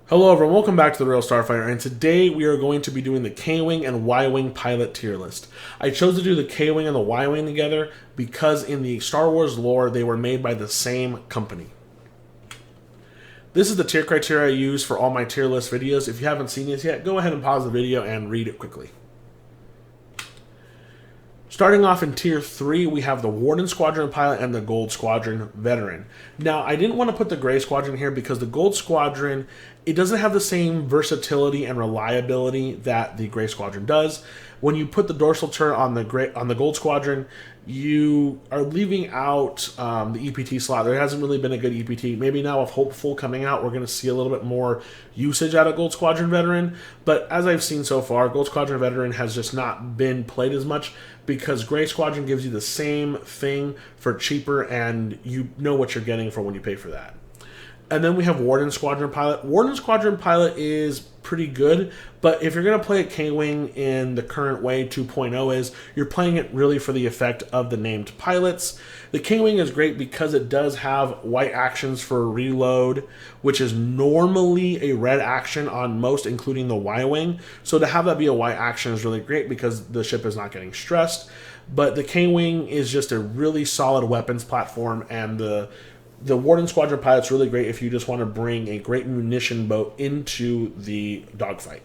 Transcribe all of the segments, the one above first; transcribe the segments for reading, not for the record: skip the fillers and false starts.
Hello everyone, welcome back to The Real Starfighter, and today we are going to be doing the K-Wing and Y-Wing pilot tier list. I chose to do the K-Wing and the Y-Wing together because in the Star Wars lore, they were made by the same company. This is the tier criteria I use for all my tier list videos. If you haven't seen this yet, go ahead and pause the video and read it quickly. Starting off in Tier 3, we have the Warden Squadron Pilot and the Gold Squadron Veteran. Now, I didn't want to put the Gray Squadron here because the Gold Squadron, it doesn't have the same versatility and reliability that the Gray Squadron does. When you put the dorsal turret on the Gold Squadron, you are leaving out the EPT slot. There hasn't really been a good EPT. Maybe now with Hopeful coming out, we're going to see a little bit more usage out of Gold Squadron Veteran. But as I've seen so far, Gold Squadron Veteran has just not been played as much because Gray Squadron gives you the same thing for cheaper, and you know what you're getting for when you pay for that. And then we have Warden Squadron Pilot. Warden Squadron Pilot is pretty good, but if you're going to play a K-Wing in the current way 2.0 is, you're playing it really for the effect of the named pilots. The K-Wing is great because it does have white actions for reload, which is normally a red action on most, including the Y-Wing. So to have that be a white action is really great because the ship is not getting stressed. But the K-Wing is just a really solid weapons platform, and the Warden Squadron Pilot's really great if you just want to bring a great munition boat into the dogfight.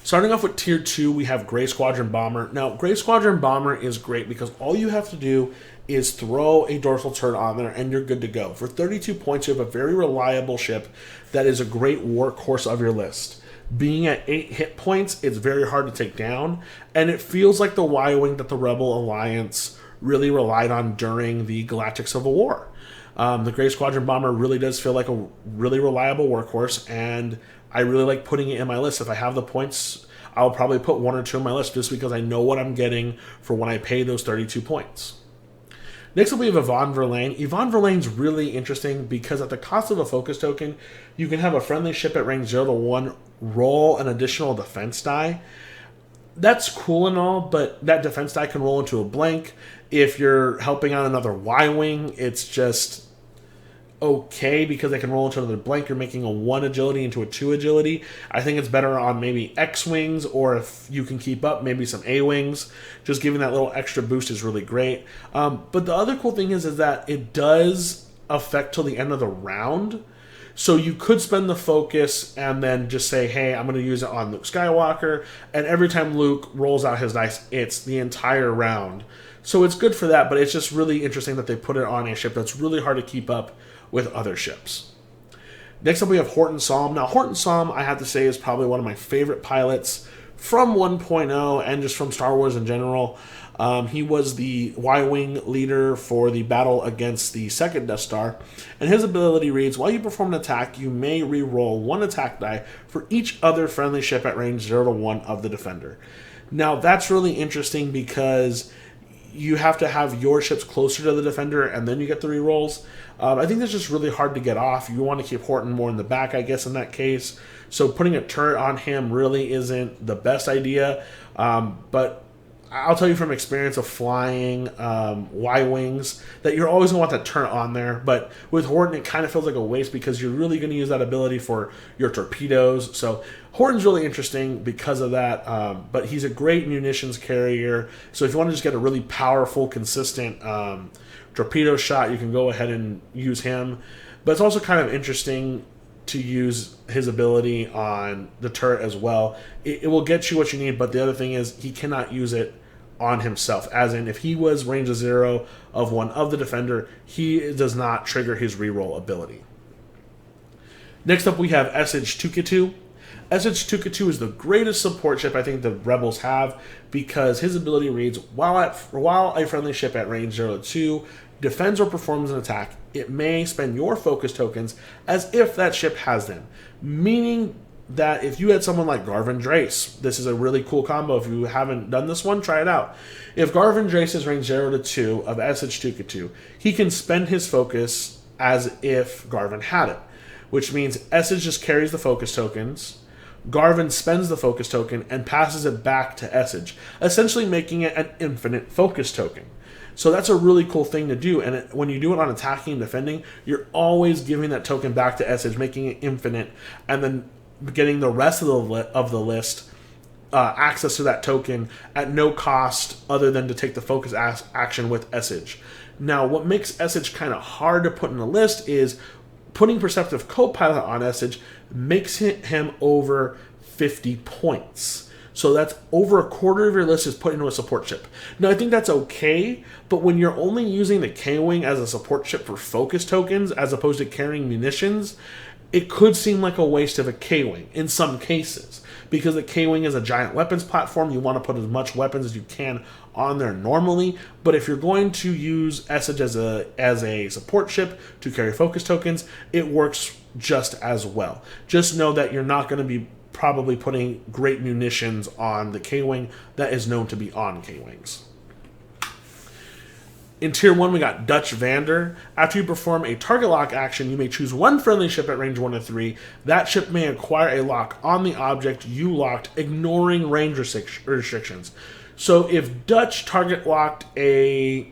Starting off with Tier 2, we have Gray Squadron Bomber. Now, Gray Squadron Bomber is great because all you have to do is throw a dorsal turret on there and you're good to go. For 32 points, you have a very reliable ship that is a great workhorse of your list. Being at 8 hit points, it's very hard to take down, and it feels like the Y-Wing that the Rebel Alliance really relied on during the Galactic Civil War. The Gray Squadron Bomber really does feel like a really reliable workhorse, and I really like putting it in my list. If I have the points, I'll probably put 1 or 2 in my list just because I know what I'm getting for when I pay those 32 points. Next up, we have Yvonne Verlaine. Yvonne Verlaine's really interesting because at the cost of a focus token, you can have a friendly ship at range 0 to 1 roll an additional defense die. That's cool and all, but that defense die can roll into a blank. If you're helping out another Y-Wing, it's just okay because they can roll into another blank. You're making a 1 agility into a 2 agility. I think it's better on maybe X-Wings, or if you can keep up, maybe some A-Wings. Just giving that little extra boost is really great. But the other cool thing is that it does affect till the end of the round. So you could spend the focus and then just say, hey, I'm going to use it on Luke Skywalker. And every time Luke rolls out his dice, it's the entire round. So it's good for that, but it's just really interesting that they put it on a ship that's really hard to keep up with other ships. Next up, we have Horton Salm. Now, Horton Salm, I have to say, is probably one of my favorite pilots from 1.0 and just from Star Wars in general. He was the Y-Wing leader for the battle against the second Death Star, and his ability reads, while you perform an attack, you may re-roll 1 attack die for each other friendly ship at range 0 to 1 of the defender. Now, that's really interesting because you have to have your ships closer to the defender and then you get the re-rolls. I think that's just really hard to get off. You want to keep Horton more in the back, I guess, in that case. So putting a turret on him really isn't the best idea, but I'll tell you from experience of flying Y-Wings that you're always going to want that turret on there. But with Horton, it kind of feels like a waste because you're really going to use that ability for your torpedoes. So Horton's really interesting because of that. But he's a great munitions carrier. So if you want to just get a really powerful, consistent torpedo shot, you can go ahead and use him. But it's also kind of interesting to use his ability on the turret as well. It will get you what you need, but the other thing is he cannot use it on himself, as in if he was range of 0 of one of the defender, he does not trigger his reroll ability. Next up, we have SH-2K2. SH-2K2 is the greatest support ship I think the Rebels have because his ability reads, while a friendly ship at range 0 to 2 defends or performs an attack, it may spend your focus tokens as if that ship has them. Meaning that if you had someone like Garvin Drace, this is a really cool combo. If you haven't done this one, try it out. If Garvin Drace is range 0 to 2 of SH-2K2, he can spend his focus as if Garvin had it, which means SH just carries the focus tokens, Garvin spends the focus token and passes it back to SH, essentially making it an infinite focus token. So that's a really cool thing to do. And when you do it on attacking and defending, you're always giving that token back to Essage, making it infinite, and then getting the rest of the list access to that token at no cost other than to take the focus action with Essage. Now, what makes Essage kind of hard to put in a list is putting Perceptive Copilot on Essage makes him over 50 points. So that's over a quarter of your list is put into a support ship. Now, I think that's okay, but when you're only using the K-Wing as a support ship for focus tokens as opposed to carrying munitions, it could seem like a waste of a K-Wing in some cases. Because the K-Wing is a giant weapons platform, you want to put as much weapons as you can on there normally. But if you're going to use Essage as a support ship to carry focus tokens, it works just as well. Just know that you're not going to be probably putting great munitions on the K-Wing that is known to be on K-Wings. In Tier 1, we got Dutch Vander. After you perform a target lock action, you may choose one friendly ship at range 1 to 3. That ship may acquire a lock on the object you locked, ignoring range restrictions. So if Dutch target locked a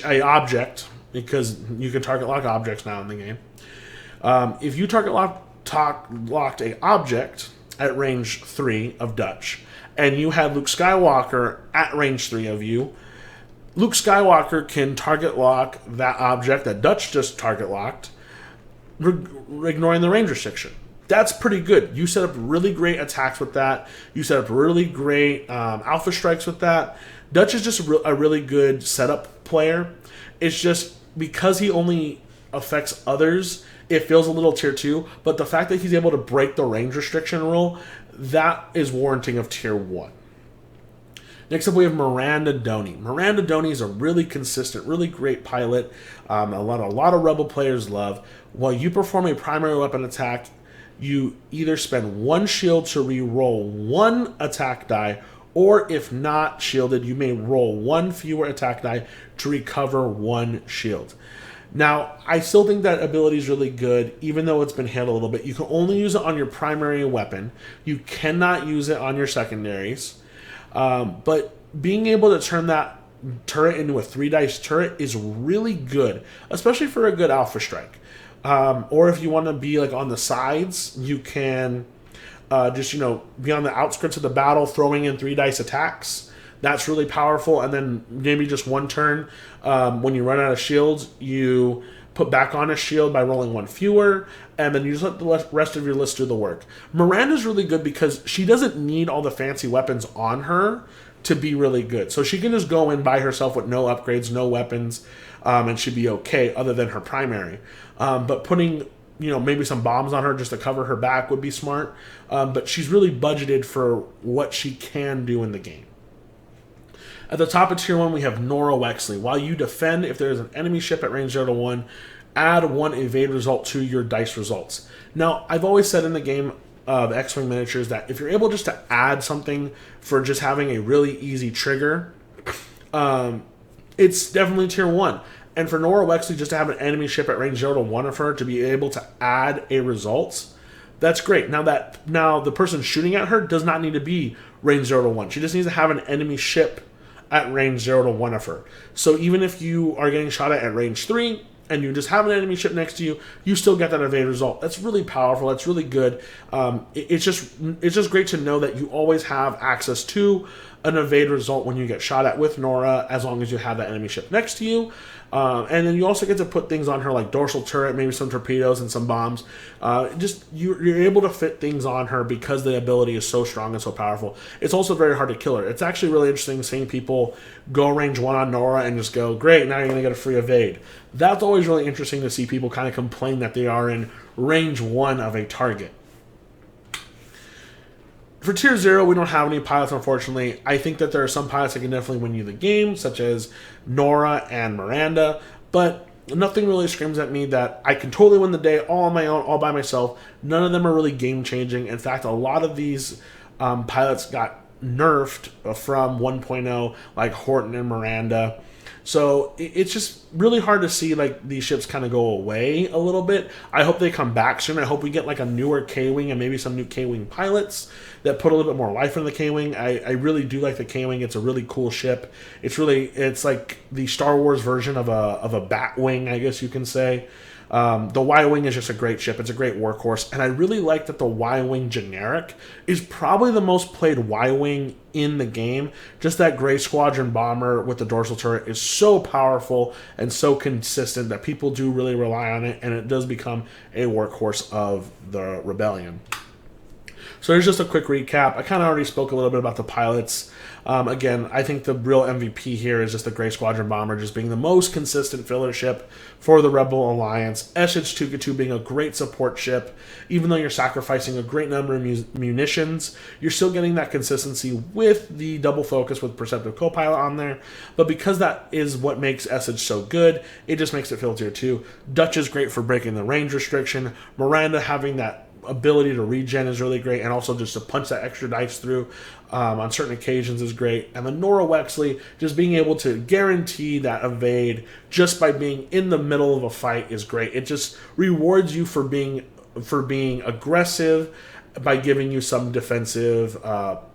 object, because you can target lock objects now in the game, if you target locked a object at range 3 of Dutch, and you had Luke Skywalker at range 3 of you, Luke Skywalker can target lock that object that Dutch just target locked, ignoring the range restriction. That's pretty good. You set up really great attacks with that. You set up really great alpha strikes with that. Dutch is just a really good setup player. It's just because he only affects others, it feels a little Tier 2, but the fact that he's able to break the range restriction rule, that is warranting of Tier 1. Next up, we have Miranda Doney. Miranda Doney is a really consistent, really great pilot. A lot of Rebel players love. While you perform a primary weapon attack, you either spend one shield to re-roll one attack die, or if not shielded, you may roll one fewer attack die to recover one shield. Now, I still think that ability is really good, even though it's been hit a little bit. You can only use it on your primary weapon. You cannot use it on your secondaries. But being able to turn that turret into a 3-dice turret is really good, especially for a good alpha strike. Or if you want to be like on the sides, you can just be on the outskirts of the battle, throwing in 3-dice attacks. That's really powerful. And then maybe just one turn, when you run out of shields, you put back on a shield by rolling one fewer, and then you just let the rest of your list do the work. Miranda's really good because she doesn't need all the fancy weapons on her to be really good. So she can just go in by herself with no upgrades, no weapons, and she'd be okay other than her primary. But putting maybe some bombs on her just to cover her back would be smart. But she's really budgeted for what she can do in the game. At the top of Tier 1, we have Nora Wexley. While you defend, if there is an enemy ship at range 0 to 1, add one evade result to your dice results. Now, I've always said in the game of X-Wing miniatures that if you're able just to add something for just having a really easy trigger, it's definitely Tier 1. And for Nora Wexley just to have an enemy ship at range 0 to 1 of her to be able to add a result, that's great. Now the person shooting at her does not need to be range 0 to 1. She just needs to have an enemy ship at range 0 to 1 of her. So even if you are getting shot at range 3 and you just have an enemy ship next to you, you still get that evade result. That's really powerful. That's really good. It's just great to know that you always have access to an evade result when you get shot at with Nora, as long as you have that enemy ship next to you. And then you also get to put things on her like dorsal turret, maybe some torpedoes and some bombs. You're able to fit things on her because the ability is so strong and so powerful. It's also very hard to kill her. It's actually really interesting seeing people go range 1 on Nora and just go, great, now you're going to get a free evade. That's always really interesting to see people kind of complain that they are in range 1 of a target. For Tier 0, we don't have any pilots, unfortunately. I think that there are some pilots that can definitely win you the game, such as Nora and Miranda, but nothing really screams at me that I can totally win the day all on my own, all by myself. None of them are really game-changing. In fact, a lot of these pilots got nerfed from 1.0, like Horton and Miranda. So it's just really hard to see like these ships kind of go away a little bit. I hope they come back soon. I hope we get like a newer K-Wing and maybe some new K-Wing pilots that put a little bit more life into the K-Wing. I really do like the K-Wing. It's a really cool ship. It's like the Star Wars version of a Batwing, I guess you can say. The Y-Wing is just a great ship. It's a great workhorse. And I really like that the Y-Wing generic is probably the most played Y-Wing in the game. Just that Gray Squadron bomber with the dorsal turret is so powerful and so consistent that people do really rely on it, and it does become a workhorse of the Rebellion. So here's just a quick recap. I kind of already spoke a little bit about the pilots. Again, I think the real MVP here is just the Gray Squadron Bomber just being the most consistent filler ship for the Rebel Alliance. SH-2 being a great support ship. Even though you're sacrificing a great number of munitions, you're still getting that consistency with the double focus with Perceptive Copilot on there. But because that is what makes SH so good, it just makes it feel tier 2. Dutch is great for breaking the range restriction. Miranda having that ability to regen is really great, and also just to punch that extra dice through on certain occasions is great. And the Nora Wexley just being able to guarantee that evade just by being in the middle of a fight is great. It just rewards you for being aggressive by giving you some defensive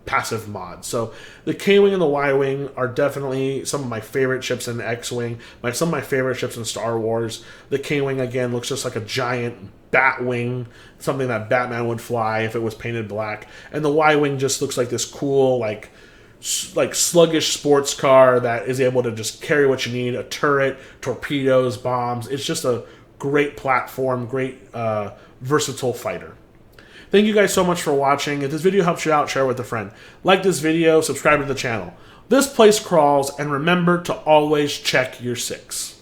passive mods. So the K-Wing and the Y-Wing are definitely some of my favorite ships in X-Wing, some of my favorite ships in Star Wars. The K-Wing, again, looks just like a giant Batwing, something that Batman would fly if it was painted black. And the Y-Wing just looks like this cool, like sluggish sports car that is able to just carry what you need, a turret, torpedoes, bombs. It's just a great platform, great versatile fighter. Thank you guys so much for watching. If this video helps you out, share it with a friend. Like this video, subscribe to the channel. This place crawls, and remember to always check your 6.